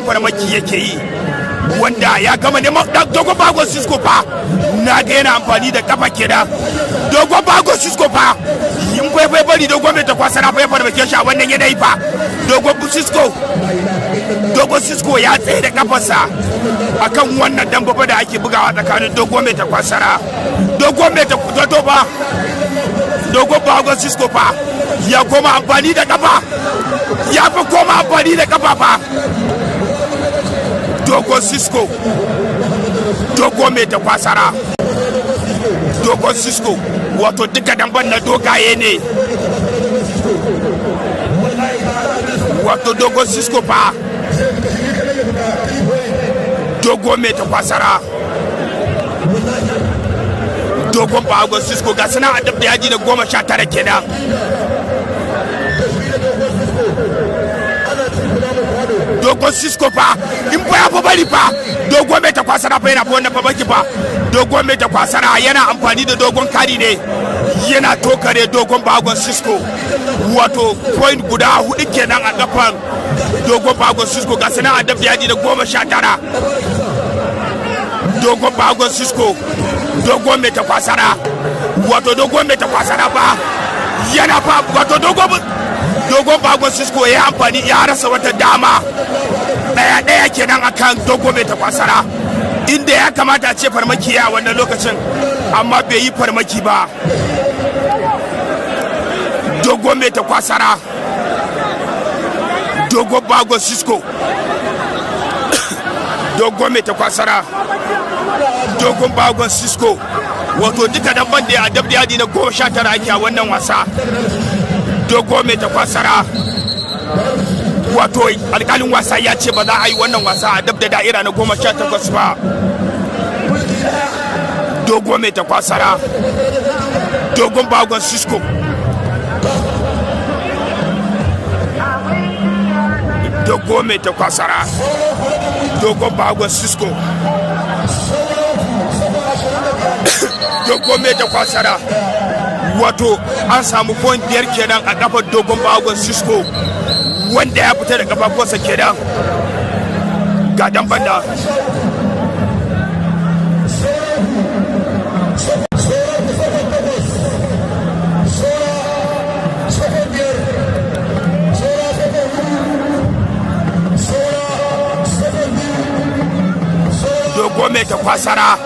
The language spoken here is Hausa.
mummunan farmaki yake yi, wanda ya gama neman Dogo Bahagon Sisko fa na ga yana amfani da kafa kenan. Dogo Bahagon Sisko fa yin faifai bari Dogo mai Takwasara fa ya farmake shi a wannan yanayi fa. Dogo Sisko ya tsaye da kafarsa akan wannan dambe da ake bugawa tsakanin Dogo mai Takwasara. Dogo Bahagon Sisko fa ya koma amfani da kafa, ya fi koma amfani da kafa fa. Dogo Sisko, Dogo mai Takwasara, Dogo Sisko, wato duka damban na dogaye ne. Wato Dogo Sisko fa, Dogo mai Takwasara, Dogon Bahagon Sisko ga suna a dabda yaji da 19 kenan. Dogon Sisko fa in fa ya fa bari fa Dogo mai Takwasara fa yana fa wannan fa baki fa. Dogo mai Takwasara yana amfani da dogon kari ne, yana tokare Dogon Bahagon Sisko, wato point guda 4 kenan a kafan Dogon Bahagon Sisko ga suna a dabda yaji da 19. Dogon Bahagon Sisko, Dogo mai Takwasara, wato Dogo mai Takwasara ba yana fa, wato Dogon Bahagon Sisko ya amfani, ya rasa wata dama daya kenan akan Dogo mai Takwasara, inda ya kamata a ce farmaki a wannan lokacin, amma bai yi farmaki ba. Dogo mai Takwasara, Dogo Bahagon Sisko, Dogo mai Takwasara, Dogon Bahagon Sisko, wato duka dabban da ya dabda yadi na 19 ake a wannan wasa. Dogo mai Takwasara, wato alƙalin wasa ya ce ba za a yi wannan wasa a dabda da'ira na 18 ba. Dogo mai Takwasara, Dogon Bahagon Sisko, Dogo mai Takwasara, Dogon Bahagon Sisko, Dogo mai Takwasara, wato an samu point 5 kenan a kafar Dogon Bahagon Sisko, wanda ya fita da kafafuwarsa kenan ga dan banda. Dogo mai Takwasara,